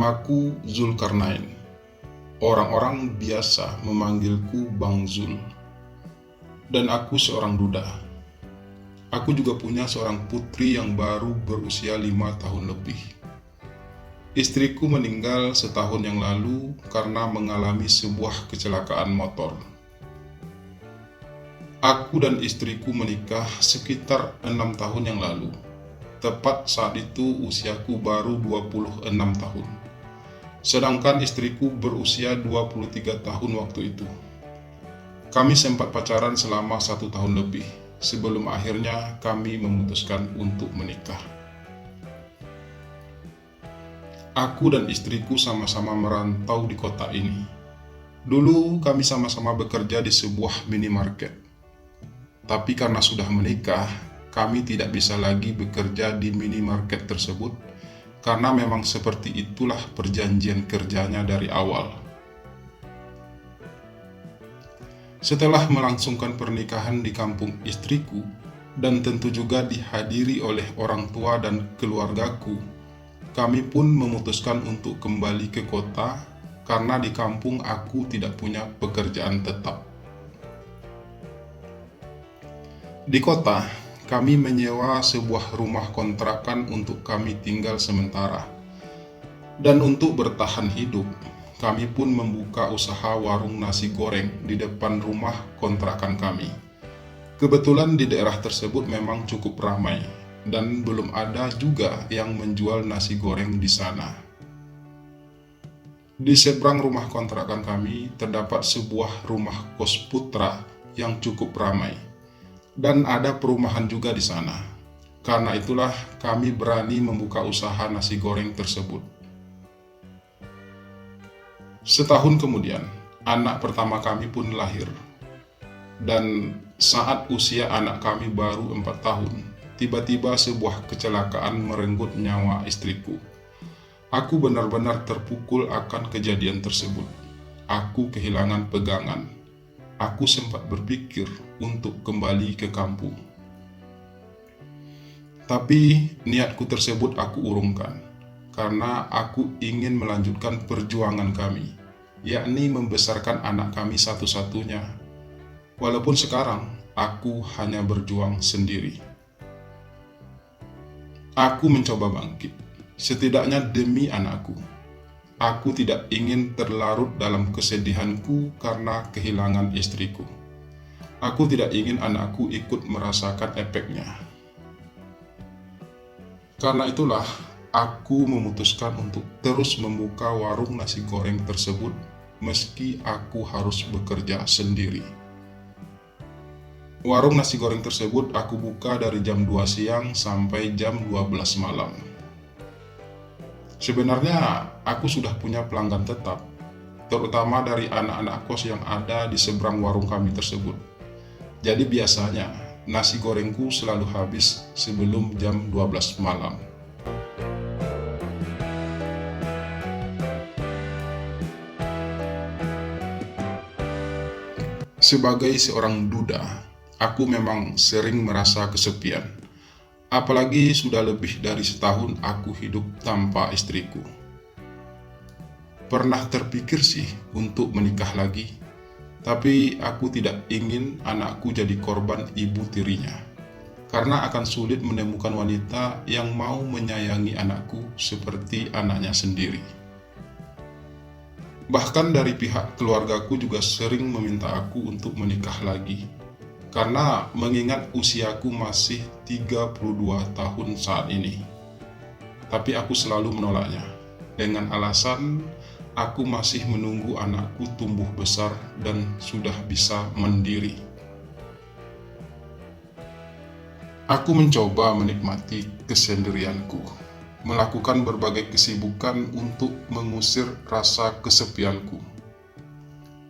Namaku Zulkarnain. Orang-orang biasa memanggilku Bang Zul. Dan aku seorang duda. Aku juga punya seorang putri yang baru berusia 5 tahun lebih. Istriku meninggal setahun yang lalu karena mengalami sebuah kecelakaan motor. Aku dan istriku menikah sekitar 6 tahun yang lalu. Tepat saat itu usiaku baru 26 tahun. Sedangkan istriku berusia 23 tahun waktu itu. Kami sempat pacaran selama 1 tahun lebih, sebelum akhirnya kami memutuskan untuk menikah. Aku dan istriku sama-sama merantau di kota ini. Dulu kami sama-sama bekerja di sebuah minimarket. Tapi karena sudah menikah, kami tidak bisa lagi bekerja di minimarket tersebut karena memang seperti itulah perjanjian kerjanya dari awal. Setelah melangsungkan pernikahan di kampung istriku dan tentu juga dihadiri oleh orang tua dan keluargaku, kami pun memutuskan untuk kembali ke kota karena di kampung aku tidak punya pekerjaan tetap. Di kota, kami menyewa sebuah rumah kontrakan untuk kami tinggal sementara. Dan untuk bertahan hidup, kami pun membuka usaha warung nasi goreng di depan rumah kontrakan kami. Kebetulan di daerah tersebut memang cukup ramai, dan belum ada juga yang menjual nasi goreng di sana. Di seberang rumah kontrakan kami terdapat sebuah rumah kos putra yang cukup ramai, dan ada perumahan juga di sana. Karena itulah kami berani membuka usaha nasi goreng tersebut. Setahun kemudian, anak pertama kami pun lahir. Dan saat usia anak kami baru 4 tahun, tiba-tiba sebuah kecelakaan merenggut nyawa istriku. Aku benar-benar terpukul akan kejadian tersebut. Aku kehilangan pegangan. Aku sempat berpikir untuk kembali ke kampung. Tapi niatku tersebut aku urungkan, karena aku ingin melanjutkan perjuangan kami, yakni membesarkan anak kami satu-satunya. Walaupun sekarang aku hanya berjuang sendiri. Aku mencoba bangkit, setidaknya demi anakku. Aku tidak ingin terlarut dalam kesedihanku karena kehilangan istriku. Aku tidak ingin anakku ikut merasakan efeknya. Karena itulah, aku memutuskan untuk terus membuka warung nasi goreng tersebut meski aku harus bekerja sendiri. Warung nasi goreng tersebut aku buka dari jam 2 siang sampai jam 12 malam. Sebenarnya aku sudah punya pelanggan tetap, terutama dari anak-anak kos yang ada di seberang warung kami tersebut. Jadi biasanya nasi gorengku selalu habis sebelum jam 12 malam. Sebagai seorang duda, aku memang sering merasa kesepian. Apalagi sudah lebih dari setahun aku hidup tanpa istriku. Pernah terpikir sih untuk menikah lagi, tapi aku tidak ingin anakku jadi korban ibu tirinya. Karena akan sulit menemukan wanita yang mau menyayangi anakku seperti anaknya sendiri. Bahkan dari pihak keluargaku juga sering meminta aku untuk menikah lagi. Karena mengingat usiaku masih 32 tahun saat ini. Tapi aku selalu menolaknya, dengan alasan aku masih menunggu anakku tumbuh besar dan sudah bisa mandiri. Aku mencoba menikmati kesendirianku, melakukan berbagai kesibukan untuk mengusir rasa kesepianku.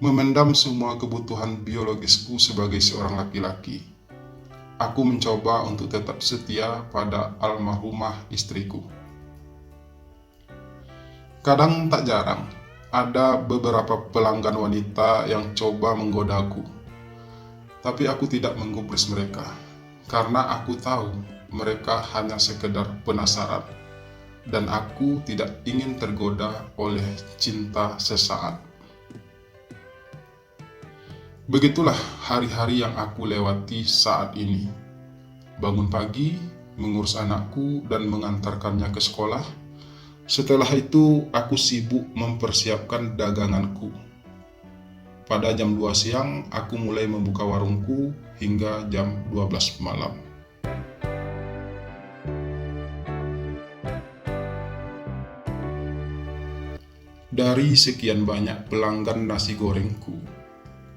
Memendam semua kebutuhan biologisku sebagai seorang laki-laki. Aku mencoba untuk tetap setia pada almarhumah istriku. Kadang tak jarang, ada beberapa pelanggan wanita yang coba menggodaku. Tapi aku tidak menggubris mereka, karena aku tahu mereka hanya sekedar penasaran. dan aku tidak ingin tergoda oleh cinta sesaat. Begitulah hari-hari yang aku lewati saat ini. Bangun pagi, mengurus anakku dan mengantarkannya ke sekolah. Setelah itu, aku sibuk mempersiapkan daganganku. Pada jam 2 siang, aku mulai membuka warungku hingga jam 12 malam. Dari sekian banyak pelanggan nasi gorengku,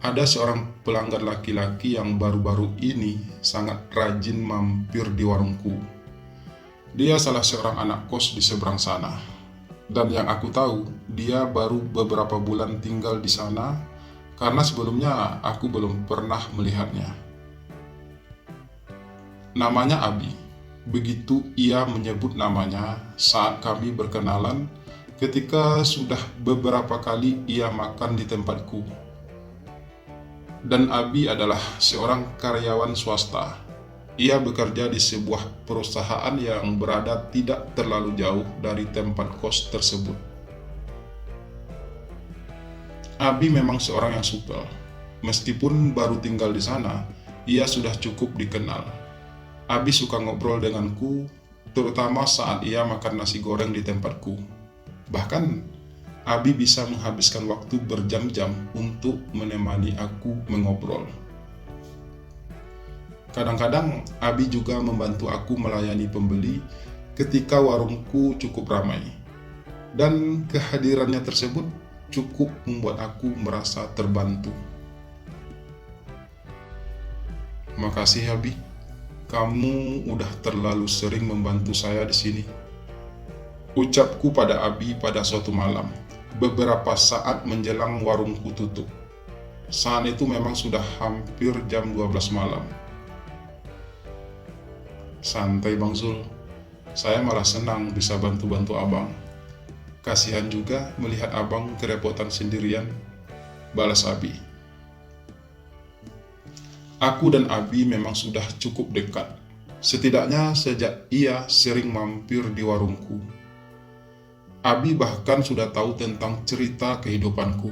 ada seorang pelanggan laki-laki yang baru-baru ini sangat rajin mampir di warungku. Dia salah seorang anak kos di seberang sana. Dan yang aku tahu, dia baru beberapa bulan tinggal di sana karena sebelumnya aku belum pernah melihatnya. Namanya Abi. Begitu ia menyebut namanya saat kami berkenalan ketika sudah beberapa kali ia makan di tempatku. Dan Abi adalah seorang karyawan swasta. Ia bekerja di sebuah perusahaan yang berada tidak terlalu jauh dari tempat kos tersebut. Abi memang seorang yang supel. Meskipun baru tinggal di sana, ia sudah cukup dikenal. Abi suka ngobrol denganku, terutama saat ia makan nasi goreng di tempatku. Bahkan Abi bisa menghabiskan waktu berjam-jam untuk menemani aku mengobrol. Kadang-kadang Abi juga membantu aku melayani pembeli ketika warungku cukup ramai. Dan kehadirannya tersebut cukup membuat aku merasa terbantu. Makasih Abi, kamu udah terlalu sering membantu saya di sini. Ucapku pada Abi pada suatu malam, beberapa saat menjelang warungku tutup. Saat itu memang sudah hampir jam 12 malam. Santai Bang Zul, saya malah senang bisa bantu-bantu abang. Kasihan juga melihat abang kerepotan sendirian, balas Abi. Aku dan Abi memang sudah cukup dekat, setidaknya sejak ia sering mampir di warungku. Abi bahkan sudah tahu tentang cerita kehidupanku,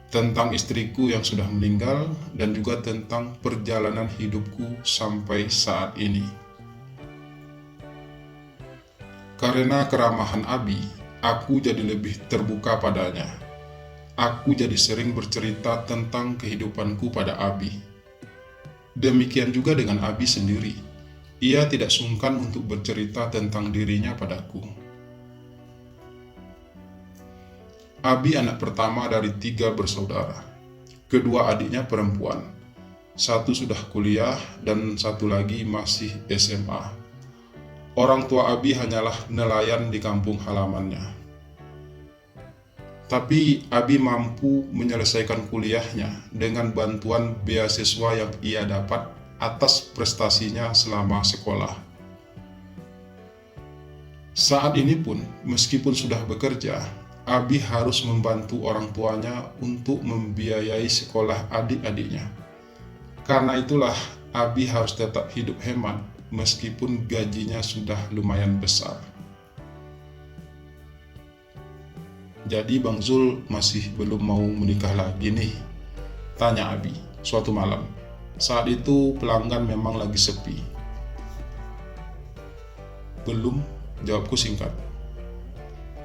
tentang istriku yang sudah meninggal, dan juga tentang perjalanan hidupku sampai saat ini. Karena keramahan Abi, aku jadi lebih terbuka padanya. Aku jadi sering bercerita tentang kehidupanku pada Abi. Demikian juga dengan Abi sendiri. Ia tidak sungkan untuk bercerita tentang dirinya padaku. Abi anak pertama dari 3 bersaudara. Kedua adiknya perempuan. Satu sudah kuliah dan satu lagi masih SMA. Orang tua Abi hanyalah nelayan di kampung halamannya. Tapi Abi mampu menyelesaikan kuliahnya dengan bantuan beasiswa yang ia dapat atas prestasinya selama sekolah. Saat ini pun, meskipun sudah bekerja, Abi harus membantu orang tuanya untuk membiayai sekolah adik-adiknya. Karena itulah Abi harus tetap hidup hemat meskipun gajinya sudah lumayan besar. Jadi Bang Zul masih belum mau menikah lagi nih? Tanya Abi suatu malam. Saat itu pelanggan memang lagi sepi. Belum, jawabku singkat.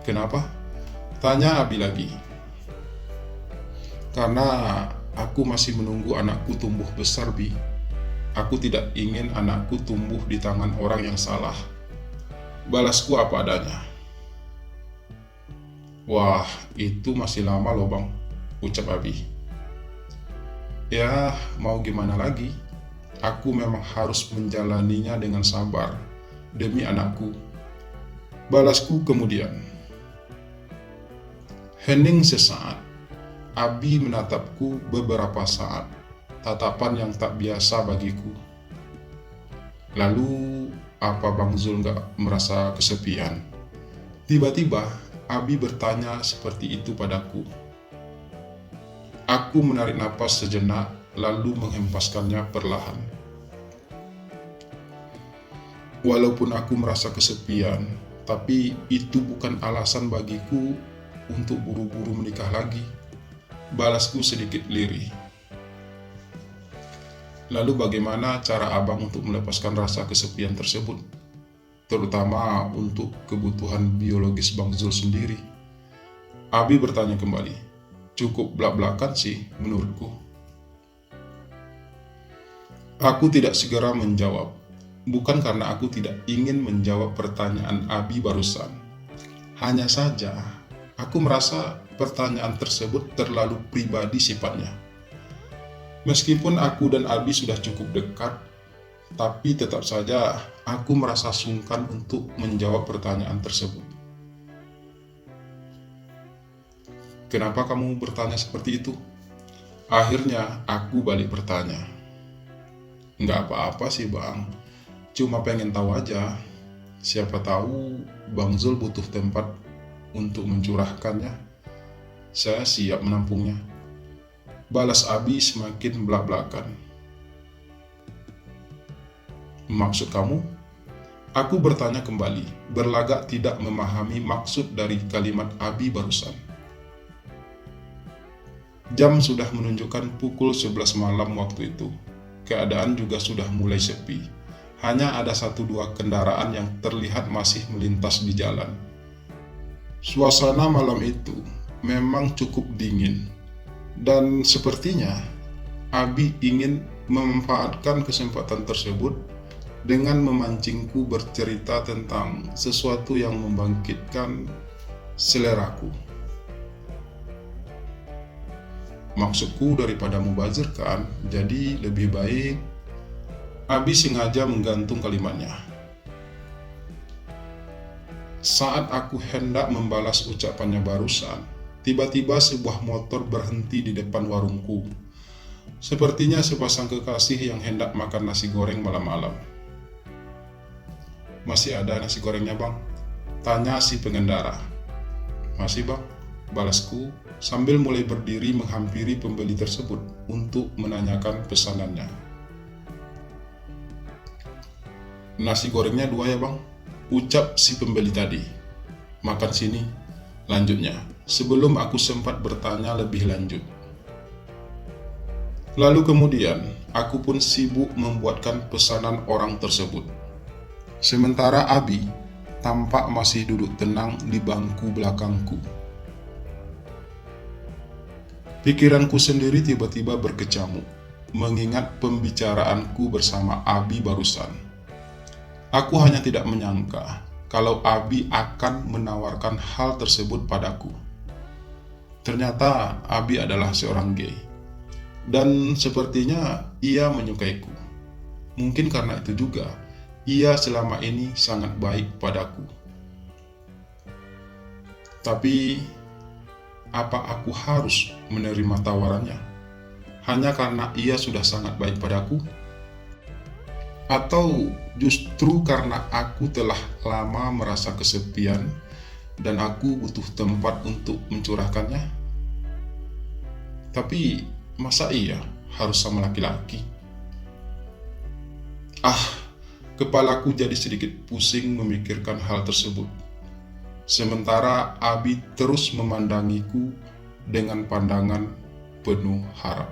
Kenapa? Tanya Abi lagi. Karena aku masih menunggu anakku tumbuh besar, Bi. Aku tidak ingin anakku tumbuh di tangan orang yang salah. Balasku apa adanya. Wah, itu masih lama loh Bang, ucap Abi. Ya, mau gimana lagi? Aku memang harus menjalaninya dengan sabar demi anakku. Balasku kemudian. Hening sesaat, Abi menatapku beberapa saat, tatapan yang tak biasa bagiku. Lalu, apa Bang Zul gak merasa kesepian? Tiba-tiba, Abi bertanya seperti itu padaku. Aku menarik napas sejenak, lalu menghempaskannya perlahan. Walaupun aku merasa kesepian, Tapi itu bukan alasan bagiku untuk buru-buru menikah lagi. Balasku sedikit lirih. Lalu bagaimana cara abang untuk melepaskan rasa kesepian tersebut? Terutama untuk kebutuhan biologis Bang Zul sendiri. Abi bertanya kembali. Cukup belak-belakan sih menurutku. Aku tidak segera menjawab. Bukan karena aku tidak ingin menjawab pertanyaan Abi barusan. Hanya saja, aku merasa pertanyaan tersebut terlalu pribadi sifatnya. Meskipun aku dan Abi sudah cukup dekat, tapi tetap saja aku merasa sungkan untuk menjawab pertanyaan tersebut. Kenapa kamu bertanya seperti itu? Akhirnya aku balik bertanya. Nggak apa-apa sih bang, cuma pengen tahu aja. Siapa tahu Bang Zul butuh tempat untuk mencurahkannya. Saya siap menampungnya. Balas Abi semakin belak-belakan. Maksud kamu? Aku bertanya kembali, berlagak tidak memahami maksud dari kalimat Abi barusan. Jam sudah menunjukkan pukul 11 malam waktu itu. Keadaan juga sudah mulai sepi. Hanya ada 1-2 kendaraan yang terlihat masih melintas di jalan. Suasana malam itu memang cukup dingin. Dan sepertinya Abi ingin memanfaatkan kesempatan tersebut dengan memancingku bercerita tentang sesuatu yang membangkitkan seleraku. Maksudku daripada mubazir kan, jadi lebih baik. Abi sengaja menggantung kalimatnya. Saat aku hendak membalas ucapannya barusan, tiba-tiba sebuah motor berhenti di depan warungku. Sepertinya sepasang kekasih yang hendak makan nasi goreng malam-malam. Masih ada nasi gorengnya bang? Tanya si pengendara. Masih bang, balasku sambil mulai berdiri menghampiri pembeli tersebut untuk menanyakan pesanannya. Nasi gorengnya 2 ya bang, ucap si pembeli tadi. Makan sini, lanjutnya, sebelum aku sempat bertanya lebih lanjut. Lalu kemudian, aku pun sibuk membuatkan pesanan orang tersebut. Sementara Abi tampak masih duduk tenang di bangku belakangku. Pikiranku sendiri tiba-tiba berkecamuk, mengingat pembicaraanku bersama Abi barusan. Aku hanya tidak menyangka kalau Abi akan menawarkan hal tersebut padaku. Ternyata Abi adalah seorang gay. Dan sepertinya ia menyukaiku. Mungkin karena itu juga, ia selama ini sangat baik padaku. Tapi, apa aku harus menerima tawarannya? Hanya karena ia sudah sangat baik padaku? Atau justru karena aku telah lama merasa kesepian dan aku butuh tempat untuk mencurahkannya? Tapi, masa iya harus sama laki-laki? Kepalaku jadi sedikit pusing memikirkan hal tersebut. Sementara Abi terus memandangiku dengan pandangan penuh harap.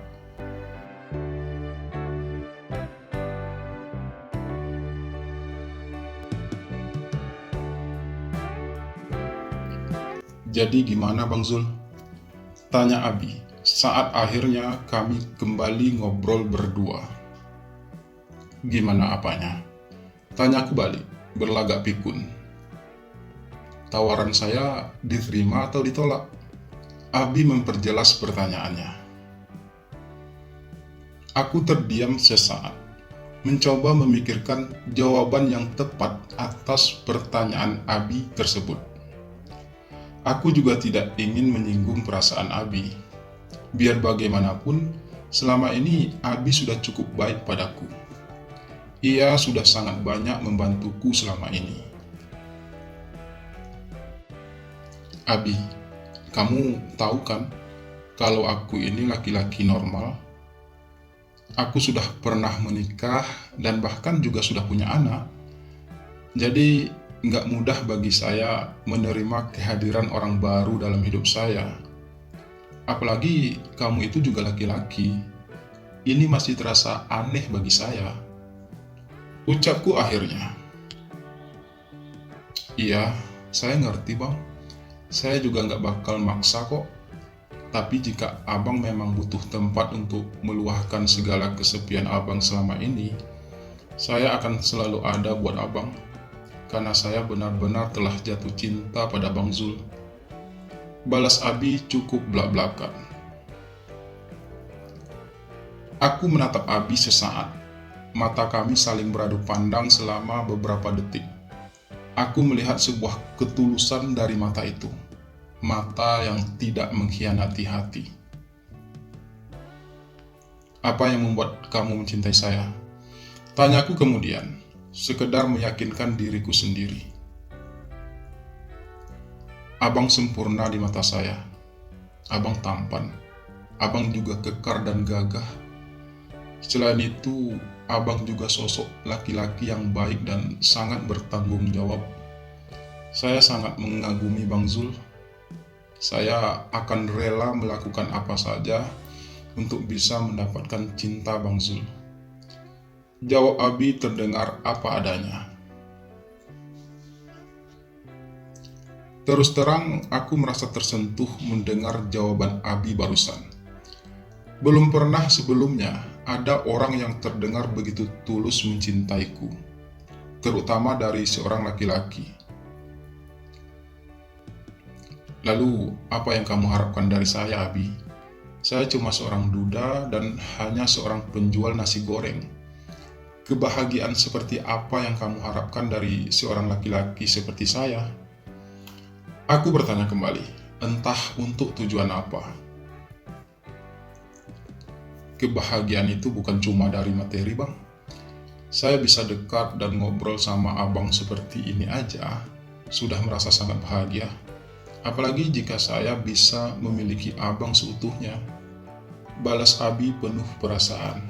Jadi gimana Bang Zul? Tanya Abi saat akhirnya kami kembali ngobrol berdua. Gimana apanya? Tanya aku balik, berlagak pikun. Tawaran saya diterima atau ditolak? Abi memperjelas pertanyaannya. Aku terdiam sesaat, mencoba memikirkan jawaban yang tepat atas pertanyaan Abi tersebut. Aku juga tidak ingin menyinggung perasaan Abi. Biar bagaimanapun, selama ini Abi sudah cukup baik padaku. Ia sudah sangat banyak membantuku selama ini. Abi, kamu tahu kan kalau aku ini laki-laki normal? Aku sudah pernah menikah dan bahkan juga sudah punya anak. Jadi nggak mudah bagi saya menerima kehadiran orang baru dalam hidup saya. Apalagi kamu itu juga laki-laki. Ini masih terasa aneh bagi saya. Ucapku akhirnya. Iya, saya ngerti bang. Saya juga nggak bakal maksa kok. Tapi jika abang memang butuh tempat untuk meluahkan segala kesepian abang selama ini, saya akan selalu ada buat abang. Karena saya benar-benar telah jatuh cinta pada Bang Zul. Balas Abi cukup belak-belakan. Aku menatap Abi sesaat. Mata kami saling beradu pandang selama beberapa detik. Aku melihat sebuah ketulusan dari mata itu. Mata yang tidak mengkhianati hati. Apa yang membuat kamu mencintai saya? Tanyaku kemudian, sekedar meyakinkan diriku sendiri. Abang sempurna di mata saya. Abang tampan. Abang juga kekar dan gagah. Selain itu, abang juga sosok laki-laki yang baik dan sangat bertanggung jawab. Saya sangat mengagumi Bang Zul. Saya akan rela melakukan apa saja untuk bisa mendapatkan cinta Bang Zul. Jawab Abi terdengar apa adanya. Terus terang, aku merasa tersentuh mendengar jawaban Abi barusan. Belum pernah sebelumnya ada orang yang terdengar begitu tulus mencintaiku, terutama dari seorang laki-laki. Lalu, apa yang kamu harapkan dari saya, Abi? Saya cuma seorang duda dan hanya seorang penjual nasi goreng. Kebahagiaan seperti apa yang kamu harapkan dari seorang laki-laki seperti saya? Aku bertanya kembali, entah untuk tujuan apa. Kebahagiaan itu bukan cuma dari materi, Bang. Saya bisa dekat dan ngobrol sama abang seperti ini aja, sudah merasa sangat bahagia. Apalagi jika saya bisa memiliki abang seutuhnya. Balas Abi penuh perasaan.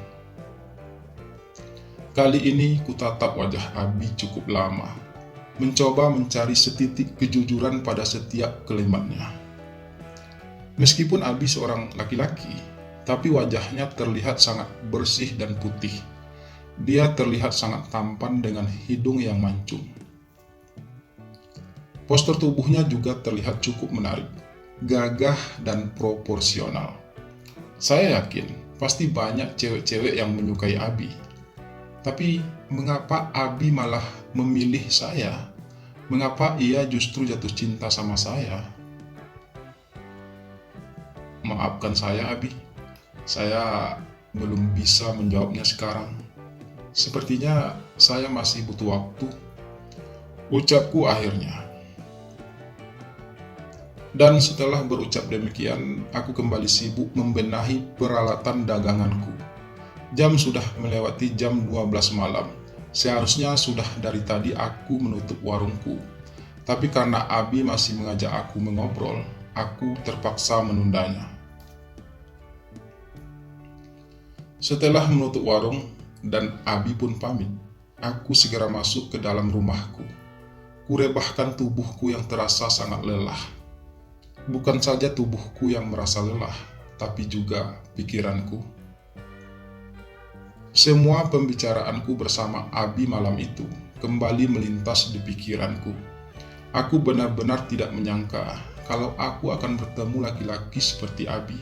Kali ini kutatap wajah Abi cukup lama, mencoba mencari setitik kejujuran pada setiap kalimatnya. Meskipun Abi seorang laki-laki, tapi wajahnya terlihat sangat bersih dan putih. Dia terlihat sangat tampan dengan hidung yang mancung. Postur tubuhnya juga terlihat cukup menarik, gagah dan proporsional. Saya yakin pasti banyak cewek-cewek yang menyukai Abi. Tapi mengapa Abi malah memilih saya? Mengapa ia justru jatuh cinta sama saya? Maafkan saya, Abi. Saya belum bisa menjawabnya sekarang. Sepertinya saya masih butuh waktu. Ucapku akhirnya. Dan setelah berucap demikian, aku kembali sibuk membenahi peralatan daganganku. Jam sudah melewati jam 12 malam. Seharusnya sudah dari tadi aku menutup warungku. Tapi karena Abi masih mengajak aku mengobrol, aku terpaksa menundanya. Setelah menutup warung dan Abi pun pamit, aku segera masuk ke dalam rumahku. Kurebahkan tubuhku yang terasa sangat lelah. Bukan saja tubuhku yang merasa lelah, tapi juga pikiranku. Semua pembicaraanku bersama Abi malam itu kembali melintas di pikiranku. Aku benar-benar tidak menyangka kalau aku akan bertemu laki-laki seperti Abi.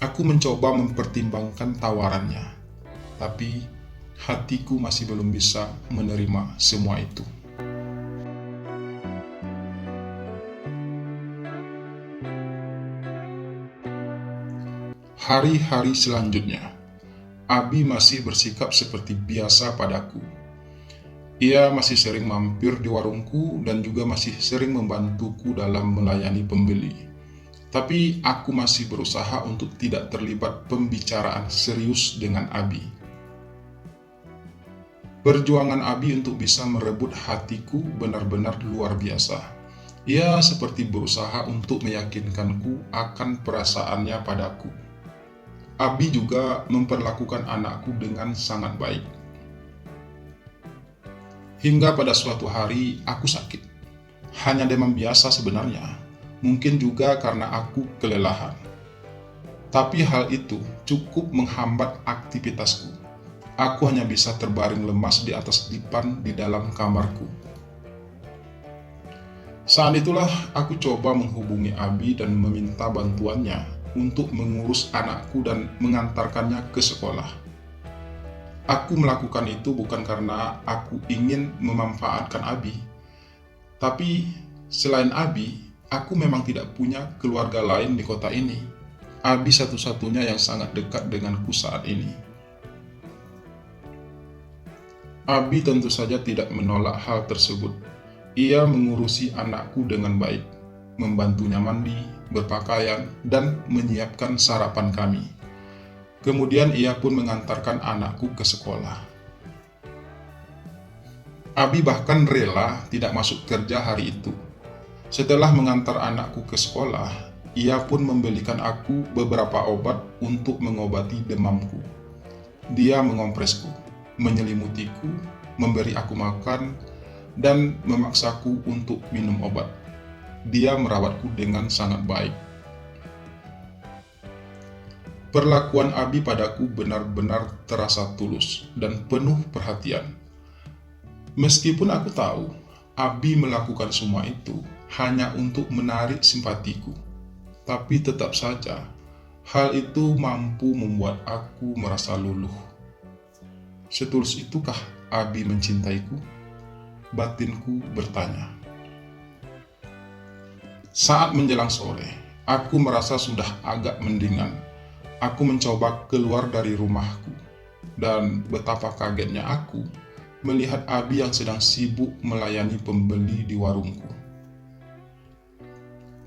Aku mencoba mempertimbangkan tawarannya, tapi hatiku masih belum bisa menerima semua itu. Hari-hari selanjutnya, Abi masih bersikap seperti biasa padaku. Ia masih sering mampir di warungku dan juga masih sering membantuku dalam melayani pembeli. Tapi aku masih berusaha untuk tidak terlibat pembicaraan serius dengan Abi. Perjuangan Abi untuk bisa merebut hatiku benar-benar luar biasa. Ia seperti berusaha untuk meyakinkanku akan perasaannya padaku. Abi juga memperlakukan anakku dengan sangat baik. Hingga pada suatu hari aku sakit. Hanya demam biasa sebenarnya, mungkin juga karena aku kelelahan. Tapi hal itu cukup menghambat aktivitasku. Aku hanya bisa terbaring lemas di atas dipan di dalam kamarku. Saat itulah aku coba menghubungi Abi dan meminta bantuannya untuk mengurus anakku dan mengantarkannya ke sekolah. Aku melakukan itu bukan karena aku ingin memanfaatkan Abi, tapi selain Abi, aku memang tidak punya keluarga lain di kota ini. Abi satu-satunya yang sangat dekat denganku saat ini. Abi tentu saja tidak menolak hal tersebut. Ia mengurusi anakku dengan baik, membantunya mandi, berpakaian, dan menyiapkan sarapan kami. Kemudian ia pun mengantarkan anakku ke sekolah. Abi bahkan rela tidak masuk kerja hari itu. Setelah mengantar anakku ke sekolah, ia pun membelikan aku beberapa obat untuk mengobati demamku. Dia mengompresku, menyelimutiku, memberi aku makan, dan memaksaku untuk minum obat. Dia merawatku dengan sangat baik. Perlakuan Abi padaku benar-benar terasa tulus dan penuh perhatian. Meskipun aku tahu Abi melakukan semua itu hanya untuk menarik simpatiku, tapi tetap saja hal itu mampu membuat aku merasa luluh. Setulus itukah Abi mencintaiku? Batinku bertanya. Saat menjelang sore, aku merasa sudah agak mendingan. Aku mencoba keluar dari rumahku, dan betapa kagetnya aku melihat Abi yang sedang sibuk melayani pembeli di warungku.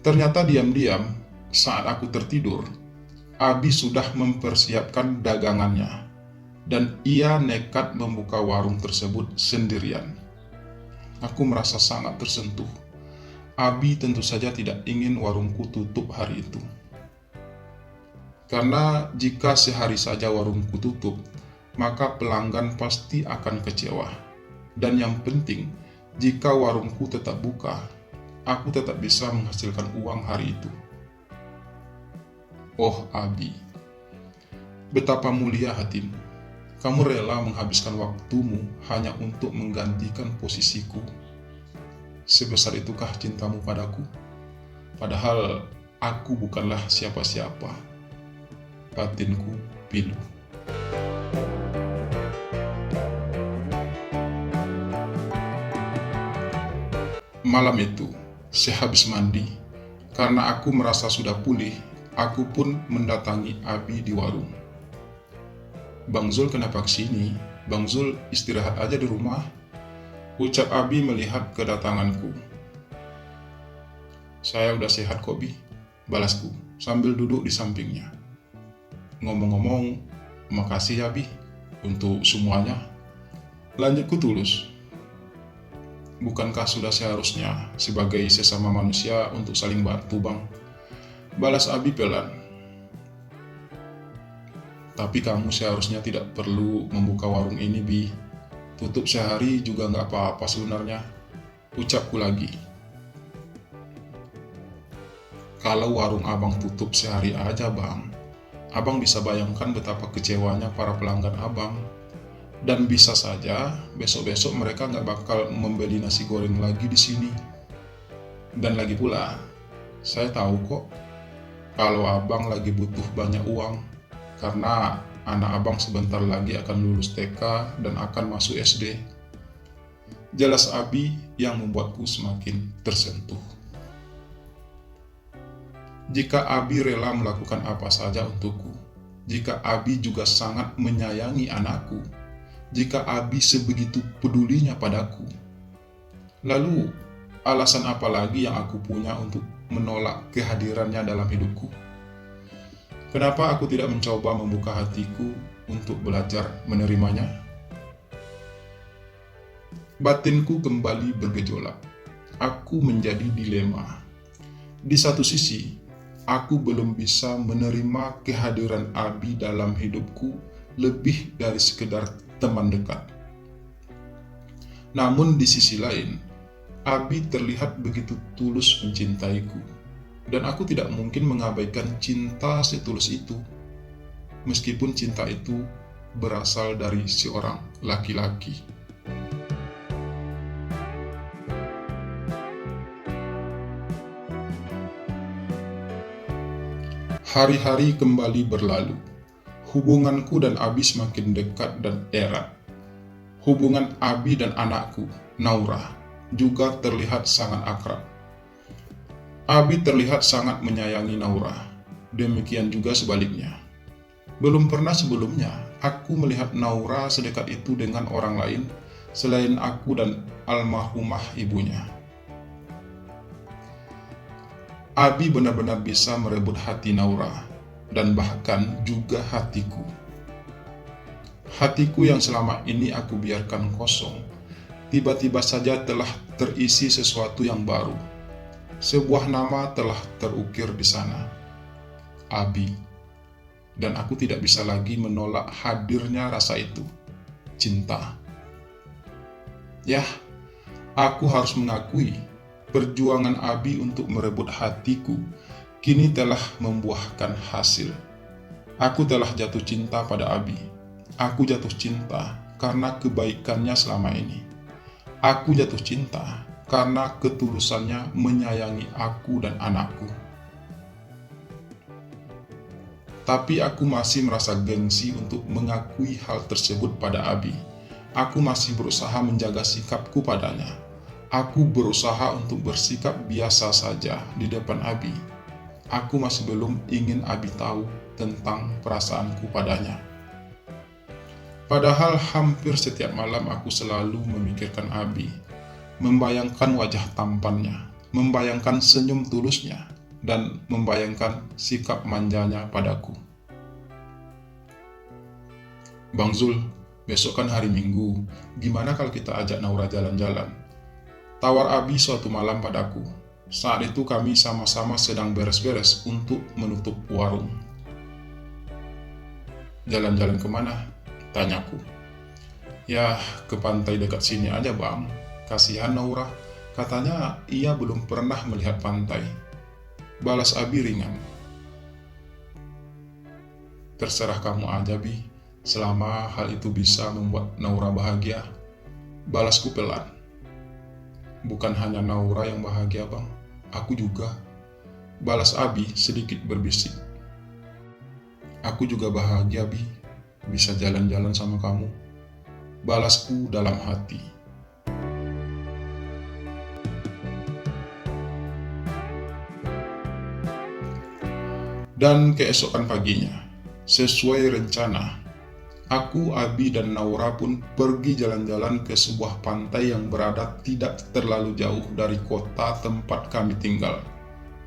Ternyata diam-diam, saat aku tertidur, Abi sudah mempersiapkan dagangannya, dan ia nekat membuka warung tersebut sendirian. Aku merasa sangat tersentuh. Abi tentu saja tidak ingin warungku tutup hari itu. Karena jika sehari saja warungku tutup, maka pelanggan pasti akan kecewa. Dan yang penting, jika warungku tetap buka, aku tetap bisa menghasilkan uang hari itu. Oh Abi, betapa mulia hatimu. Kamu rela menghabiskan waktumu hanya untuk menggantikan posisiku. Sebesar itukah cintamu padaku? Padahal aku bukanlah siapa-siapa. Batinku pilu. Malam itu, sehabis mandi, karena aku merasa sudah pulih, aku pun mendatangi Abi di warung. Bang Zul kenapa kesini? Bang Zul istirahat aja di rumah, ucap Abi melihat kedatanganku. Saya udah sehat kok Bi, balasku sambil duduk di sampingnya. Ngomong-ngomong, makasih ya Bi untuk semuanya. Lanjutku tulus. Bukankah sudah seharusnya sebagai sesama manusia untuk saling bantu Bang? Balas Abi pelan. Tapi kamu seharusnya tidak perlu membuka warung ini Bi. Tutup sehari juga nggak apa-apa sebenarnya, ucapku lagi. Kalau warung abang tutup sehari aja Bang, abang bisa bayangkan betapa kecewanya para pelanggan abang. Dan bisa saja besok-besok mereka nggak bakal membeli nasi goreng lagi di sini. Dan lagi pula, saya tahu kok kalau abang lagi butuh banyak uang, karena anak abang sebentar lagi akan lulus TK dan akan masuk SD. Jelas Abi yang membuatku semakin tersentuh. Jika Abi rela melakukan apa saja untukku, jika Abi juga sangat menyayangi anakku, jika Abi sebegitu pedulinya padaku, lalu alasan apa lagi yang aku punya untuk menolak kehadirannya dalam hidupku? Kenapa aku tidak mencoba membuka hatiku untuk belajar menerimanya? Batinku kembali bergejolak. Aku menjadi dilema. Di satu sisi, aku belum bisa menerima kehadiran Abi dalam hidupku lebih dari sekedar teman dekat. Namun di sisi lain, Abi terlihat begitu tulus mencintaiku, dan aku tidak mungkin mengabaikan cinta setulus itu, meskipun cinta itu berasal dari seorang laki-laki. Hari-hari kembali berlalu. Hubunganku dan Abi semakin dekat dan erat. Hubungan Abi dan anakku, Naura, juga terlihat sangat akrab. Abi terlihat sangat menyayangi Naura. Demikian juga sebaliknya. Belum pernah sebelumnya aku melihat Naura sedekat itu dengan orang lain selain aku dan almarhumah ibunya. Abi benar-benar bisa merebut hati Naura, dan bahkan juga hatiku. Hatiku yang selama ini aku biarkan kosong, tiba-tiba saja telah terisi sesuatu yang baru. Sebuah nama telah terukir di sana, Abi. Dan aku tidak bisa lagi menolak hadirnya rasa itu, cinta. Yah, aku harus mengakui, perjuangan Abi untuk merebut hatiku kini telah membuahkan hasil. Aku telah jatuh cinta pada Abi. Aku jatuh cinta karena kebaikannya selama ini. Aku jatuh cinta karena ketulusannya menyayangi aku dan anakku. Tapi aku masih merasa gengsi untuk mengakui hal tersebut pada Abi. Aku masih berusaha menjaga sikapku padanya. Aku berusaha untuk bersikap biasa saja di depan Abi. Aku masih belum ingin Abi tahu tentang perasaanku padanya. Padahal hampir setiap malam aku selalu memikirkan Abi, membayangkan wajah tampannya, membayangkan senyum tulusnya, dan membayangkan sikap manjanya padaku. Bang Zul, besok kan hari Minggu, gimana kalau kita ajak Naura jalan-jalan? Tawar Abi suatu malam padaku. Saat itu kami sama-sama sedang beres-beres untuk menutup warung. Jalan-jalan kemana? Tanyaku. Ya, ke pantai dekat sini aja bang. Kasihan Naura, katanya ia belum pernah melihat pantai. Balas Abi ringan. Terserah kamu aja Bi, selama hal itu bisa membuat Naura bahagia. Balasku pelan. Bukan hanya Naura yang bahagia bang, aku juga. Balas Abi sedikit berbisik. Aku juga bahagia Bi, bisa jalan-jalan sama kamu. Balasku dalam hati. Dan keesokan paginya, sesuai rencana, aku, Abi, dan Naura pun pergi jalan-jalan ke sebuah pantai yang berada tidak terlalu jauh dari kota tempat kami tinggal,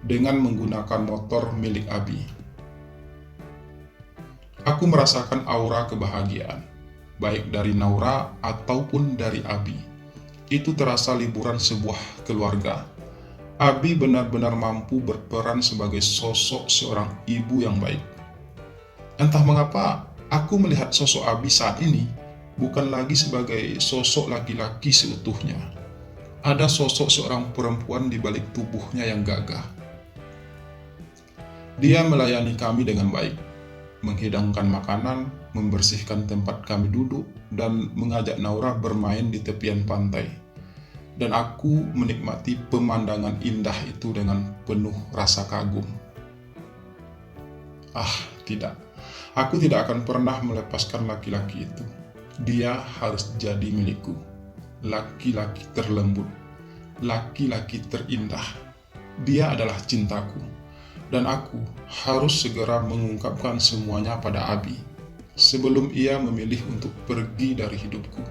dengan menggunakan motor milik Abi. Aku merasakan aura kebahagiaan, baik dari Naura ataupun dari Abi. Itu terasa liburan sebuah keluarga. Abi benar-benar mampu berperan sebagai sosok seorang ibu yang baik. Entah mengapa, aku melihat sosok Abi saat ini bukan lagi sebagai sosok laki-laki seutuhnya. Ada sosok seorang perempuan di balik tubuhnya yang gagah. Dia melayani kami dengan baik, menghidangkan makanan, membersihkan tempat kami duduk, dan mengajak Naura bermain di tepian pantai. Dan aku menikmati pemandangan indah itu dengan penuh rasa kagum. Ah, tidak. Aku tidak akan pernah melepaskan laki-laki itu. Dia harus jadi milikku. Laki-laki terlembut. Laki-laki terindah. Dia adalah cintaku. Dan aku harus segera mengungkapkan semuanya pada Abi. Sebelum ia memilih untuk pergi dari hidupku.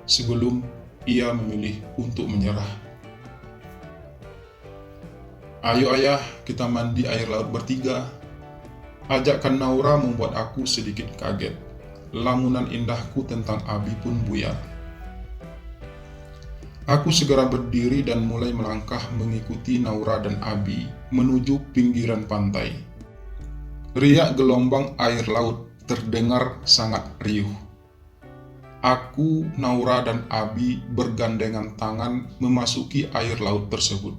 Sebelum ia memilih untuk menyerah. Ayo ayah, kita mandi air laut bertiga. Ajakan Naura membuat aku sedikit kaget. Lamunan indahku tentang Abi pun buyar. Aku segera berdiri dan mulai melangkah mengikuti Naura dan Abi menuju pinggiran pantai. Riak gelombang air laut terdengar sangat riuh. Aku, Naura, dan Abi bergandengan tangan memasuki air laut tersebut,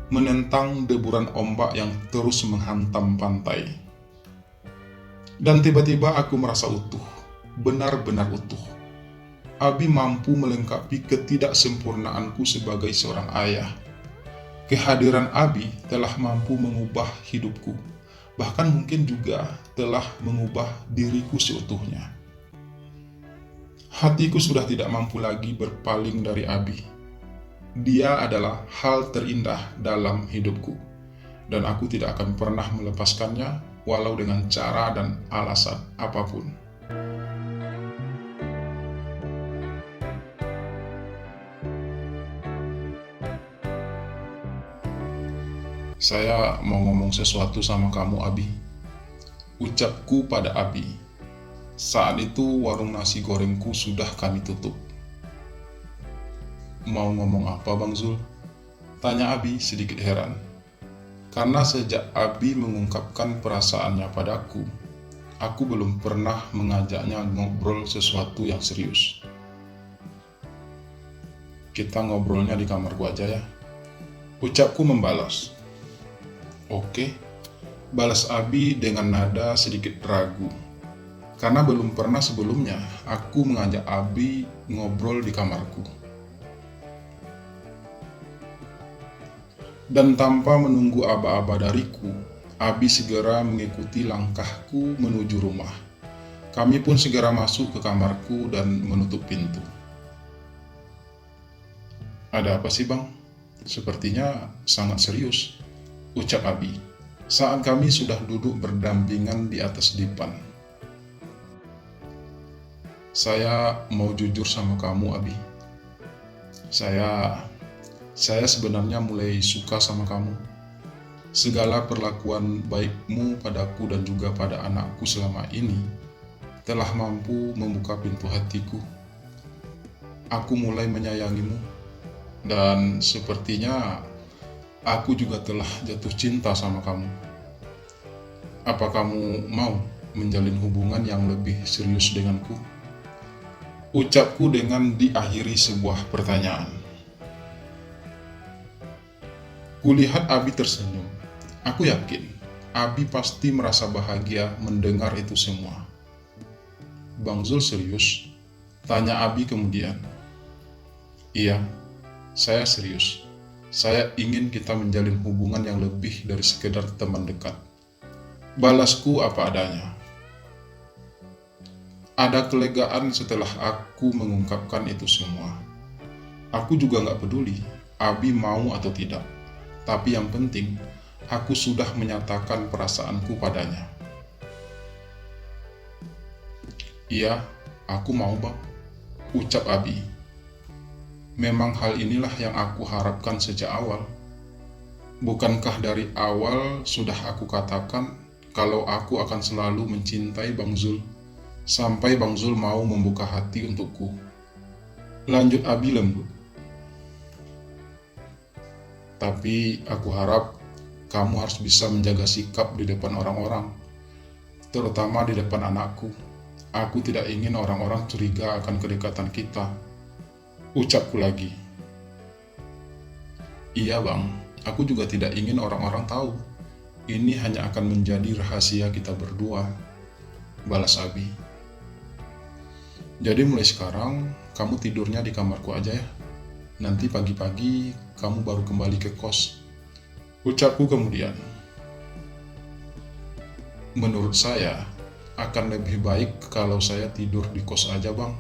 menentang deburan ombak yang terus menghantam pantai. Dan tiba-tiba aku merasa utuh, benar-benar utuh. Abi mampu melengkapi ketidaksempurnaanku sebagai seorang ayah. Kehadiran Abi telah mampu mengubah hidupku, bahkan mungkin juga telah mengubah diriku seutuhnya. Hatiku sudah tidak mampu lagi berpaling dari Abi. Dia adalah hal terindah dalam hidupku, dan aku tidak akan pernah melepaskannya walau dengan cara dan alasan apapun. Saya mau ngomong sesuatu sama kamu, Abi. Ucapku pada Abi. Saat itu warung nasi gorengku sudah kami tutup. Mau ngomong apa, Bang Zul? Tanya Abi sedikit heran. Karena sejak Abi mengungkapkan perasaannya padaku, aku belum pernah mengajaknya ngobrol sesuatu yang serius. Kita ngobrolnya di kamarku aja ya. Ucapku membalas. Oke, balas Abi dengan nada sedikit ragu. Karena belum pernah sebelumnya aku mengajak Abi ngobrol di kamarku. Dan tanpa menunggu aba-aba dariku, Abi segera mengikuti langkahku menuju rumah. Kami pun segera masuk ke kamarku dan menutup pintu. Ada apa sih, Bang? Sepertinya sangat serius, ucap Abi saat kami sudah duduk berdampingan di atas dipan. Saya mau jujur sama kamu, Abi. Saya sebenarnya mulai suka sama kamu. Segala perlakuan baikmu padaku dan juga pada anakku selama ini telah mampu membuka pintu hatiku. Aku mulai menyayangimu, dan sepertinya aku juga telah jatuh cinta sama kamu. Apa kamu mau menjalin hubungan yang lebih serius denganku? Ucapku dengan diakhiri sebuah pertanyaan. Kulihat Abi tersenyum. Aku yakin Abi pasti merasa bahagia mendengar itu semua. Bang Zul serius? Tanya Abi kemudian. Iya, saya serius. Saya ingin kita menjalin hubungan yang lebih dari sekedar teman dekat. Balasku apa adanya. Ada kelegaan setelah aku mengungkapkan itu semua. Aku juga gak peduli Abi mau atau tidak. Tapi yang penting, aku sudah menyatakan perasaanku padanya. Iya, aku mau, Bang, ucap Abi. Memang hal inilah yang aku harapkan sejak awal. Bukankah dari awal sudah aku katakan kalau aku akan selalu mencintai Bang Zul, sampai Bang Zul mau membuka hati untukku. Lanjut Abi lembut. Tapi aku harap kamu harus bisa menjaga sikap di depan orang-orang, terutama di depan anakku. Aku tidak ingin orang-orang curiga akan kedekatan kita. Ucapku lagi. Iya Bang, aku juga tidak ingin orang-orang tahu. Ini hanya akan menjadi rahasia kita berdua, balas Abi. Jadi mulai sekarang, kamu tidurnya di kamarku aja ya. Nanti pagi-pagi, kamu baru kembali ke kos. Ucapku kemudian. Menurut saya, akan lebih baik kalau saya tidur di kos aja Bang,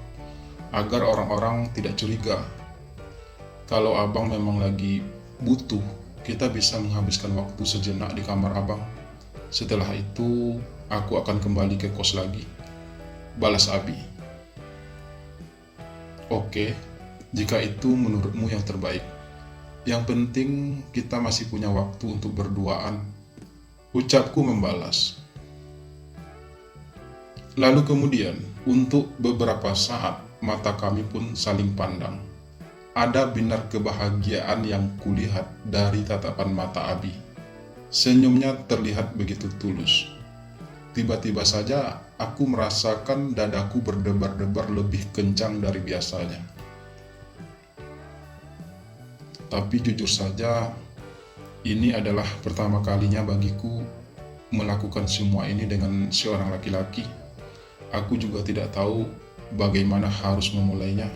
agar orang-orang tidak curiga. Kalau Abang memang lagi butuh, kita bisa menghabiskan waktu sejenak di kamar Abang. Setelah itu, aku akan kembali ke kos lagi, balas Abi. Oke, jika itu menurutmu yang terbaik. Yang penting kita masih punya waktu untuk berduaan, ucapku membalas. Lalu kemudian, untuk beberapa saat, mata kami pun saling pandang. Ada binar kebahagiaan yang kulihat dari tatapan mata Abi. Senyumnya terlihat begitu tulus. Tiba-tiba saja aku merasakan dadaku berdebar-debar lebih kencang dari biasanya. Tapi jujur saja, ini adalah pertama kalinya bagiku melakukan semua ini dengan seorang laki-laki. Aku juga tidak tahu bagaimana harus memulainya.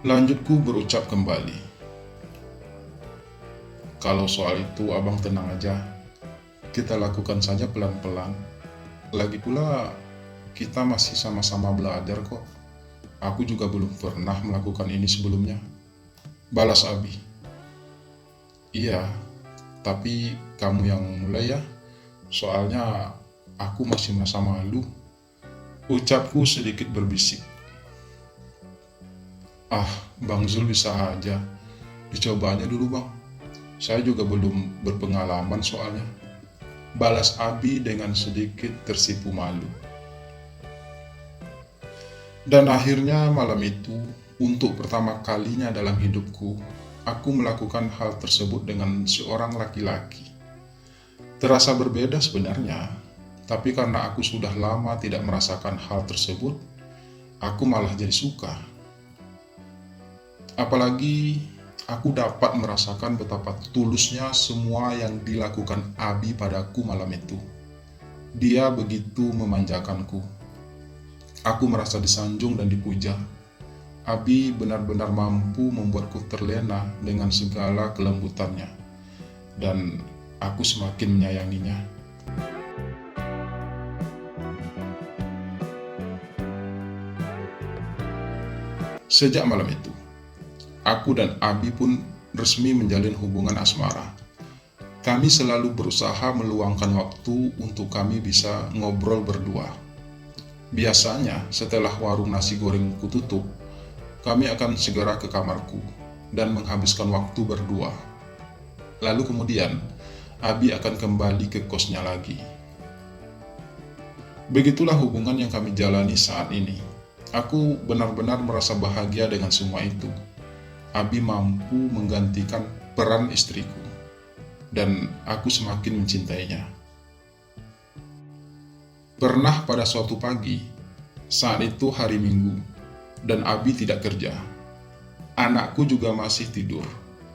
Lanjutku berucap kembali, "Kalau soal itu abang tenang aja, kita lakukan saja pelan-pelan. Lagi pula kita masih sama-sama belajar kok. Aku juga belum pernah melakukan ini sebelumnya," balas Abi. "Iya, tapi kamu yang mulai ya, soalnya aku masih merasa malu," ucapku sedikit berbisik. "Ah, Bang Zul bisa aja. Dicoba aja dulu bang. Saya juga belum berpengalaman soalnya," balas Abi dengan sedikit tersipu malu. Dan akhirnya malam itu, untuk pertama kalinya dalam hidupku, aku melakukan hal tersebut dengan seorang laki-laki. Terasa berbeda sebenarnya, tapi karena aku sudah lama tidak merasakan hal tersebut, aku malah jadi suka. Apalagi aku dapat merasakan betapa tulusnya semua yang dilakukan Abi padaku malam itu. Dia begitu memanjakanku. Aku merasa disanjung dan dipuja. Abi benar-benar mampu membuatku terlena dengan segala kelembutannya, dan aku semakin menyayanginya. Sejak malam itu, aku dan Abi pun resmi menjalin hubungan asmara. Kami selalu berusaha meluangkan waktu untuk kami bisa ngobrol berdua. Biasanya setelah warung nasi gorengku tutup, kami akan segera ke kamarku dan menghabiskan waktu berdua. Lalu kemudian, Abi akan kembali ke kosnya lagi. Begitulah hubungan yang kami jalani saat ini. Aku benar-benar merasa bahagia dengan semua itu. Abi mampu menggantikan peran istriku, dan aku semakin mencintainya. Pernah pada suatu pagi, saat itu hari Minggu, dan Abi tidak kerja. Anakku juga masih tidur,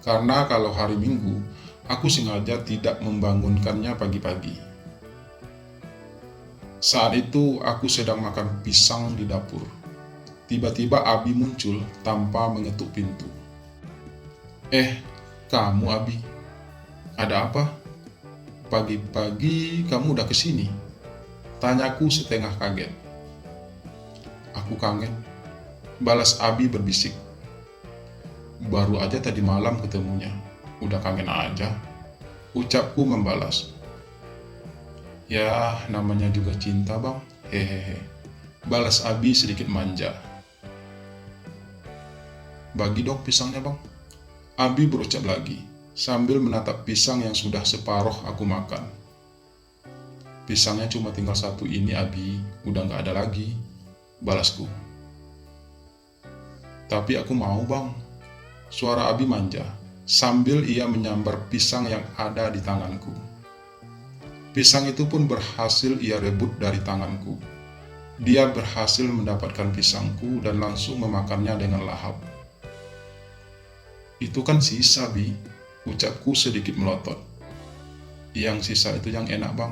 karena kalau hari Minggu, aku sengaja tidak membangunkannya pagi-pagi. Saat itu aku sedang makan pisang di dapur. Tiba-tiba Abi muncul tanpa mengetuk pintu. Kamu Abi, ada apa? Pagi-pagi kamu udah kesini?" tanyaku setengah kaget. "Aku kangen," balas Abi berbisik. "Baru aja tadi malam ketemunya, udah kangen aja," ucapku membalas. "Ya, namanya juga cinta bang, hehehe," balas Abi sedikit manja. "Bagi dong pisangnya bang," Abi berucap lagi, sambil menatap pisang yang sudah separuh aku makan. "Pisangnya cuma tinggal satu ini Abi, udah gak ada lagi," balasku. "Tapi aku mau bang," suara Abi manja, sambil ia menyambar pisang yang ada di tanganku. Pisang itu pun berhasil ia rebut dari tanganku. Dia berhasil mendapatkan pisangku dan langsung memakannya dengan lahap. "Itu kan sisa, Bi," ucapku sedikit melotot. "Yang sisa itu yang enak bang,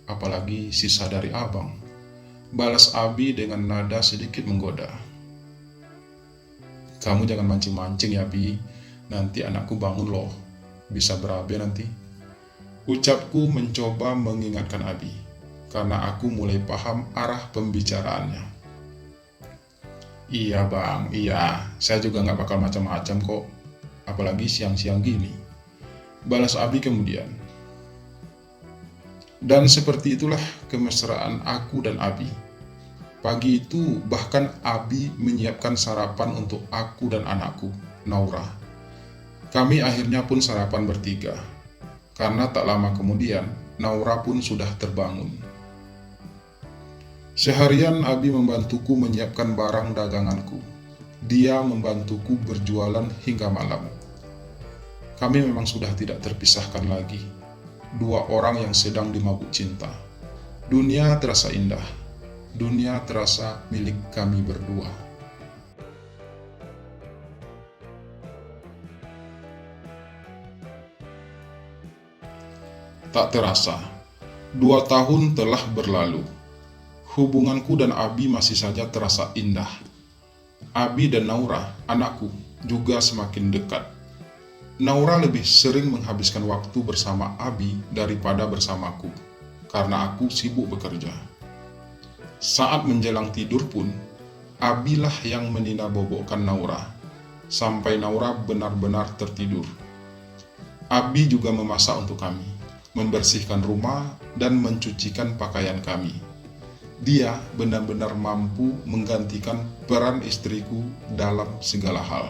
apalagi sisa dari abang," balas Abi dengan nada sedikit menggoda. "Kamu jangan mancing-mancing ya Bi, nanti anakku bangun loh, bisa berabe nanti," ucapku mencoba mengingatkan Abi, karena aku mulai paham arah pembicaraannya. "Iya bang, iya, saya juga gak bakal macam-macam kok, apalagi siang-siang gini," balas Abi kemudian. Dan seperti itulah kemesraan aku dan Abi. Pagi itu bahkan Abi menyiapkan sarapan untuk aku dan anakku, Naura. Kami akhirnya pun sarapan bertiga, karena tak lama kemudian Naura pun sudah terbangun. Seharian Abi membantuku menyiapkan barang daganganku. Dia membantuku berjualan hingga malam. Kami memang sudah tidak terpisahkan lagi, dua orang yang sedang dimabuk cinta. Dunia terasa indah, dunia terasa milik kami berdua. Tak terasa, 2 tahun telah berlalu. Hubunganku dan Abi masih saja terasa indah. Abi dan Naura, anakku, juga semakin dekat. Naura lebih sering menghabiskan waktu bersama Abi daripada bersamaku, karena aku sibuk bekerja. Saat menjelang tidur pun, Abilah yang menina-bobokkan Naura, sampai Naura benar-benar tertidur. Abi juga memasak untuk kami, membersihkan rumah, dan mencucikan pakaian kami. Dia benar-benar mampu menggantikan peran istriku dalam segala hal,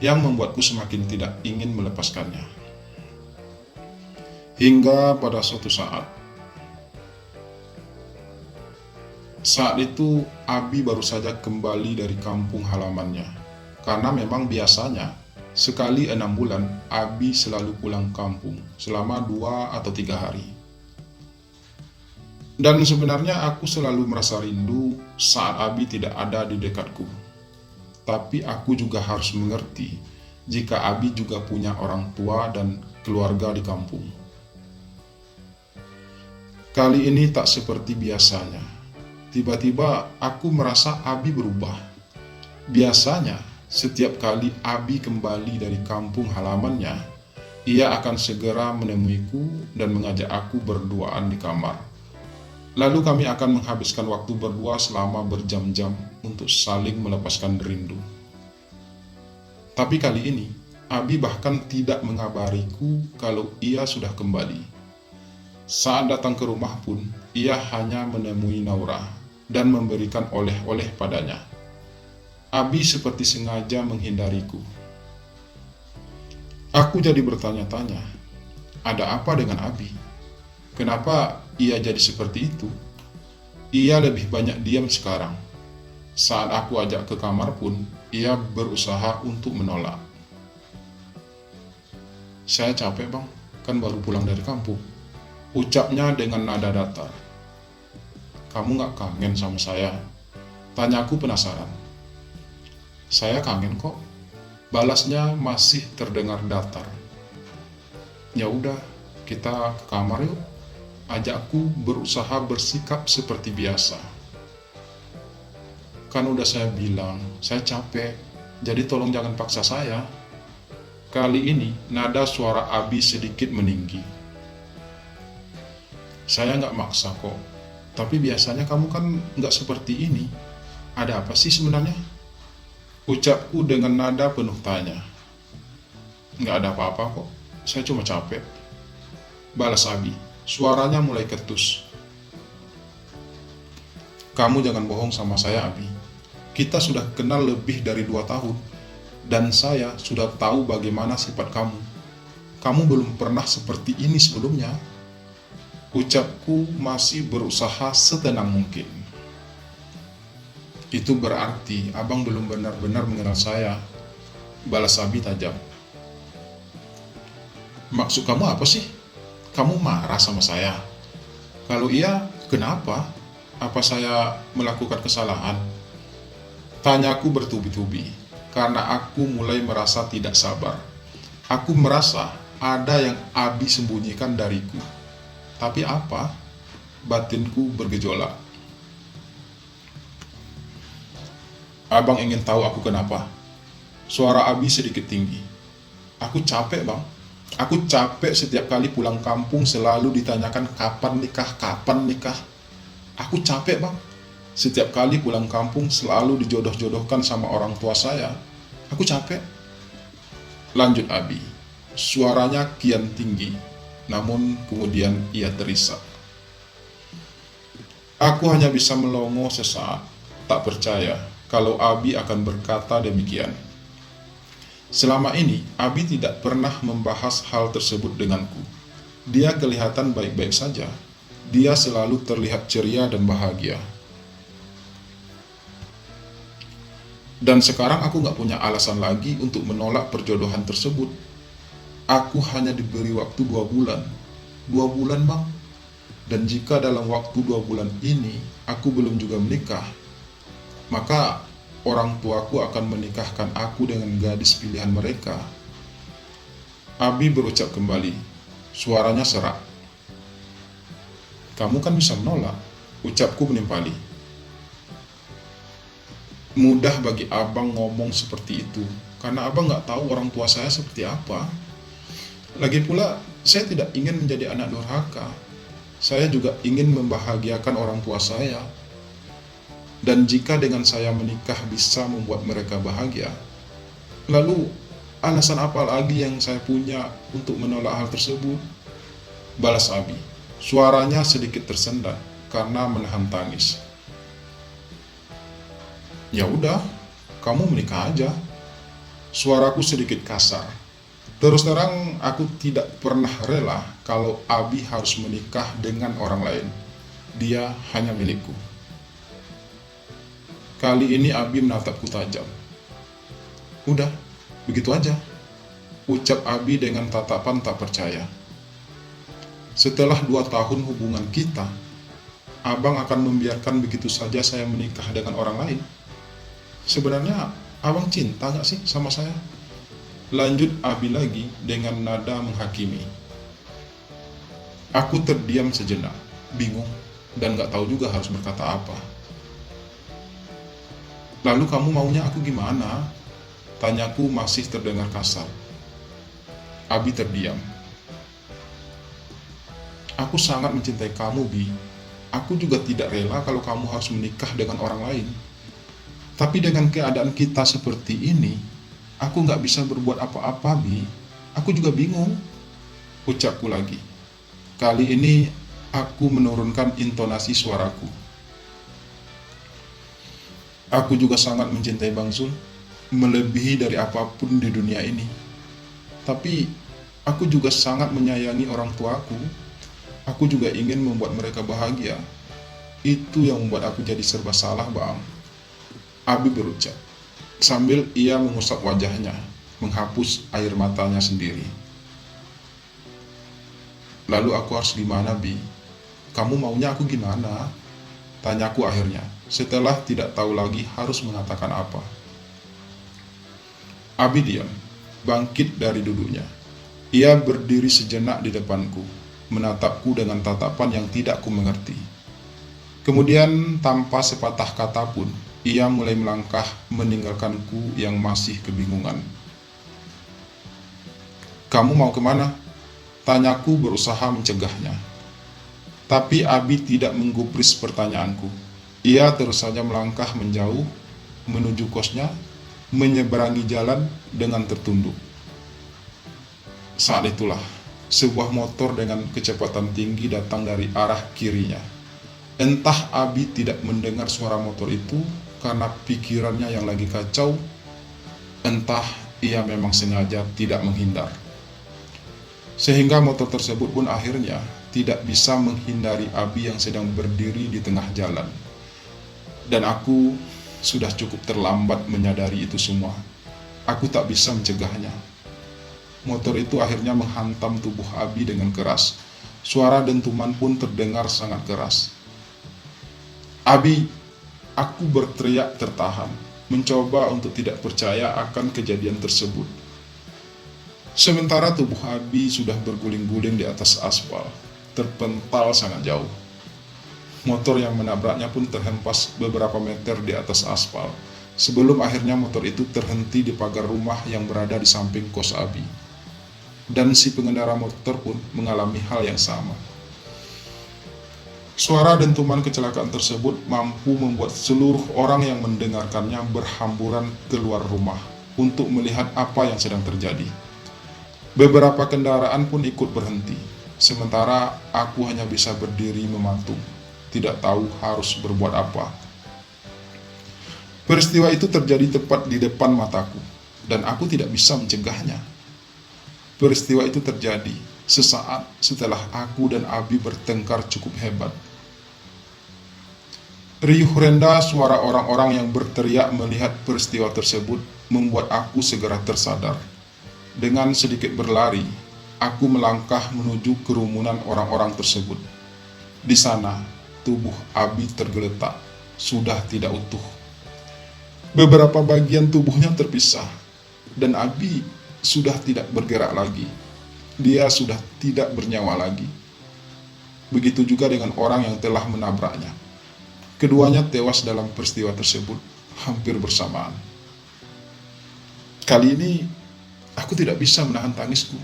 yang membuatku semakin tidak ingin melepaskannya. Hingga pada suatu saat itu Abi baru saja kembali dari kampung halamannya, karena memang biasanya sekali 6 bulan, Abi selalu pulang kampung selama 2 atau 3 hari. Dan sebenarnya aku selalu merasa rindu saat Abi tidak ada di dekatku. Tapi aku juga harus mengerti jika Abi juga punya orang tua dan keluarga di kampung. Kali ini tak seperti biasanya. Tiba-tiba aku merasa Abi berubah. Biasanya, setiap kali Abi kembali dari kampung halamannya, ia akan segera menemuiku dan mengajak aku berduaan di kamar. Lalu kami akan menghabiskan waktu berdua selama berjam-jam untuk saling melepaskan rindu. Tapi kali ini, Abi bahkan tidak mengabariku kalau ia sudah kembali. Saat datang ke rumah pun, ia hanya menemui Naura dan memberikan oleh-oleh padanya. Abi seperti sengaja menghindariku. Aku jadi bertanya-tanya, ada apa dengan Abi? Kenapa ia jadi seperti itu? Ia lebih banyak diam sekarang. Saat aku ajak ke kamar pun, ia berusaha untuk menolak. Saya capek bang, kan baru pulang dari kampung, ucapnya dengan nada datar. Kamu gak kangen sama saya? Tanyaku penasaran. Saya kangen kok, balasnya masih terdengar datar. Ya udah, kita ke kamar yuk. Ajakku berusaha bersikap seperti biasa. Kan udah saya bilang, saya capek, jadi tolong jangan paksa saya. Kali ini nada suara Abi sedikit meninggi. Saya nggak maksa kok, tapi biasanya kamu kan nggak seperti ini. Ada apa sih sebenarnya? Ucapku dengan nada penuh tanya. Nggak ada apa-apa kok, saya cuma capek. Balas Abi, suaranya mulai ketus. Kamu jangan bohong sama saya Abi. Kita sudah kenal lebih dari 2 tahun. Dan saya sudah tahu bagaimana sifat kamu. Kamu belum pernah seperti ini sebelumnya. Ucapku masih berusaha setenang mungkin. Itu berarti abang belum benar-benar mengenal saya. Balas Abi tajam. Maksud kamu apa sih? Kamu marah sama saya? Kalau iya, kenapa? Apa saya melakukan kesalahan? Tanyaku bertubi-tubi, karena aku mulai merasa tidak sabar. Aku merasa ada yang Abi sembunyikan dariku. Tapi apa? Batinku bergejolak. Abang ingin tahu aku kenapa? Suara Abi sedikit tinggi. Aku capek bang. Aku capek setiap kali pulang kampung selalu ditanyakan kapan nikah. Aku capek bang. Setiap kali pulang kampung selalu dijodoh-jodohkan sama orang tua saya. Aku capek. Lanjut Abi. Suaranya kian tinggi. Namun kemudian ia terisak. Aku hanya bisa melongo sesaat. Tak percaya kalau Abi akan berkata demikian. Selama ini, Abi tidak pernah membahas hal tersebut denganku. Dia kelihatan baik-baik saja. Dia selalu terlihat ceria dan bahagia. Dan sekarang aku gak punya alasan lagi untuk menolak perjodohan tersebut. Aku hanya diberi waktu 2 bulan. 2 bulan bang. Dan jika dalam waktu 2 bulan ini aku belum juga menikah, maka orang tuaku akan menikahkan aku dengan gadis pilihan mereka. Abi berucap kembali, suaranya serak. Kamu kan bisa menolak, ucapku menimpali. Mudah bagi abang ngomong seperti itu, karena abang gak tahu orang tua saya seperti apa. Lagi pula, saya tidak ingin menjadi anak durhaka. Saya juga ingin membahagiakan orang tua saya. Dan jika dengan saya menikah bisa membuat mereka bahagia, lalu alasan apa lagi yang saya punya untuk menolak hal tersebut? Balas Abi. Suaranya sedikit tersendat karena menahan tangis. Ya udah, kamu menikah aja. Suaraku sedikit kasar. Terus terang, aku tidak pernah rela kalau Abi harus menikah dengan orang lain. Dia hanya milikku. Kali ini Abi menatapku tajam. Udah, begitu aja, ucap Abi dengan tatapan tak percaya. Setelah 2 tahun hubungan kita, abang akan membiarkan begitu saja saya menikah dengan orang lain? Sebenarnya, abang cinta gak sih sama saya? Lanjut Abi lagi dengan nada menghakimi. Aku terdiam sejenak, bingung, dan gak tahu juga harus berkata apa. Lalu kamu maunya aku gimana? Tanyaku masih terdengar kasar. Abi terdiam. Aku sangat mencintai kamu, Bi. Aku juga tidak rela kalau kamu harus menikah dengan orang lain. Tapi dengan keadaan kita seperti ini, aku gak bisa berbuat apa-apa, Bi. Aku juga bingung, ucapku lagi. Kali ini aku menurunkan intonasi suaraku. Aku juga sangat mencintai Bang Zul, melebihi dari apapun di dunia ini. Tapi aku juga sangat menyayangi orang tuaku. Aku juga ingin membuat mereka bahagia. Itu yang membuat aku jadi serba salah, Bang. Abi berucap, sambil ia mengusap wajahnya, menghapus air matanya sendiri. Lalu aku harus gimana, Bi? Kamu maunya aku gimana? Tanyaku akhirnya, setelah tidak tahu lagi harus mengatakan apa. Abi diam, bangkit dari duduknya. Ia berdiri sejenak di depanku, menatapku dengan tatapan yang tidak kumengerti. Kemudian tanpa sepatah kata pun, ia mulai melangkah meninggalkanku yang masih kebingungan. Kamu mau kemana? Tanyaku berusaha mencegahnya. Tapi Abi tidak menggubris pertanyaanku. Ia terus saja melangkah menjauh, menuju kosnya, menyeberangi jalan dengan tertunduk. Saat itulah, sebuah motor dengan kecepatan tinggi datang dari arah kirinya. Entah Abi tidak mendengar suara motor itu karena pikirannya yang lagi kacau, entah ia memang sengaja tidak menghindar. Sehingga motor tersebut pun akhirnya tidak bisa menghindari Abi yang sedang berdiri di tengah jalan. Dan aku sudah cukup terlambat menyadari itu semua. Aku tak bisa mencegahnya. Motor itu akhirnya menghantam tubuh Abi dengan keras. Suara dentuman pun terdengar sangat keras. Abi, aku berteriak tertahan, mencoba untuk tidak percaya akan kejadian tersebut. Sementara tubuh Abi sudah berguling-guling di atas aspal, terpental sangat jauh. Motor yang menabraknya pun terhempas beberapa meter di atas aspal, sebelum akhirnya motor itu terhenti di pagar rumah yang berada di samping kos Abi. Dan si pengendara motor pun mengalami hal yang sama. Suara dentuman kecelakaan tersebut mampu membuat seluruh orang yang mendengarkannya berhamburan keluar rumah untuk melihat apa yang sedang terjadi. Beberapa kendaraan pun ikut berhenti, sementara aku hanya bisa berdiri mematung, tidak tahu harus berbuat apa. Peristiwa itu terjadi tepat di depan mataku, dan aku tidak bisa mencegahnya. Peristiwa itu terjadi sesaat setelah aku dan Abi bertengkar cukup hebat. Riuh rendah suara orang-orang yang berteriak melihat peristiwa tersebut membuat aku segera tersadar. Dengan sedikit berlari, aku melangkah menuju kerumunan orang-orang tersebut. Di sana, tubuh Abi tergeletak, sudah tidak utuh. Beberapa bagian tubuhnya terpisah, dan Abi sudah tidak bergerak lagi. Dia sudah tidak bernyawa lagi. Begitu juga dengan orang yang telah menabraknya. Keduanya tewas dalam peristiwa tersebut hampir bersamaan. Kali ini, aku tidak bisa menahan tangisku.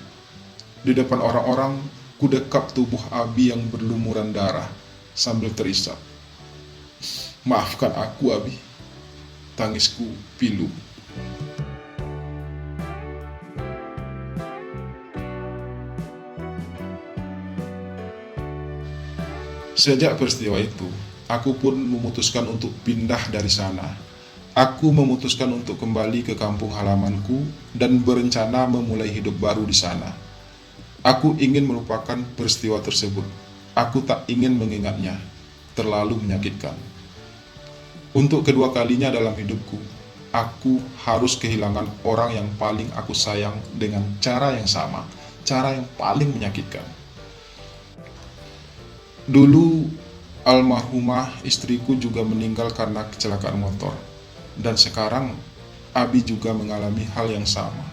Di depan orang-orang, ku dekap tubuh Abi yang berlumuran darah sambil terisak. Maafkan aku, Abi. Tangisku pilu. Sejak peristiwa itu, aku pun memutuskan untuk pindah dari sana. Aku memutuskan untuk kembali ke kampung halamanku dan berencana memulai hidup baru di sana. Aku ingin melupakan peristiwa tersebut. Aku tak ingin mengingatnya. Terlalu menyakitkan. Untuk kedua kalinya dalam hidupku, aku harus kehilangan orang yang paling aku sayang dengan cara yang sama, cara yang paling menyakitkan. Dulu, almarhumah istriku juga meninggal karena kecelakaan motor. Dan sekarang, Abi juga mengalami hal yang sama.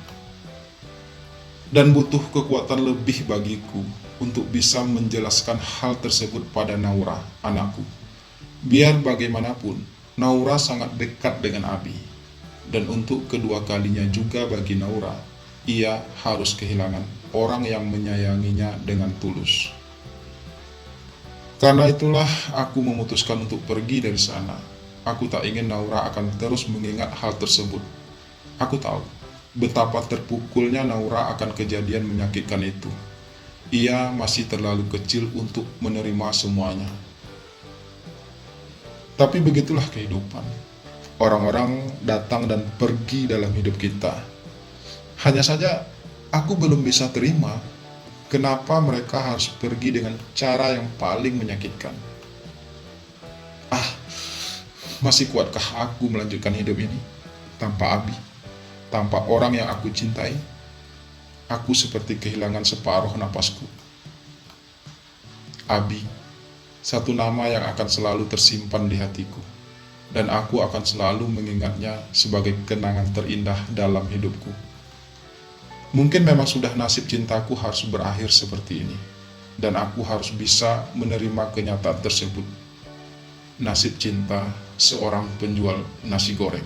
Dan butuh kekuatan lebih bagiku untuk bisa menjelaskan hal tersebut pada Naura, anakku. Biar bagaimanapun, Naura sangat dekat dengan Abi. Dan untuk kedua kalinya juga bagi Naura, ia harus kehilangan orang yang menyayanginya dengan tulus. Karena itulah aku memutuskan untuk pergi dari sana. Aku tak ingin Naura akan terus mengingat hal tersebut. Aku tahu betapa terpukulnya Naura akan kejadian menyakitkan itu. Ia masih terlalu kecil untuk menerima semuanya. Tapi begitulah kehidupan. Orang-orang datang dan pergi dalam hidup kita. Hanya saja aku belum bisa terima kenapa mereka harus pergi dengan cara yang paling menyakitkan. Masih kuatkah aku melanjutkan hidup ini tanpa Abi, tanpa orang yang aku cintai? Aku seperti kehilangan separuh napasku. Abi, satu nama yang akan selalu tersimpan di hatiku, dan aku akan selalu mengingatnya sebagai kenangan terindah dalam hidupku. Mungkin memang sudah nasib cintaku harus berakhir seperti ini, dan aku harus bisa menerima kenyataan tersebut. Nasib cinta seorang penjual nasi goreng.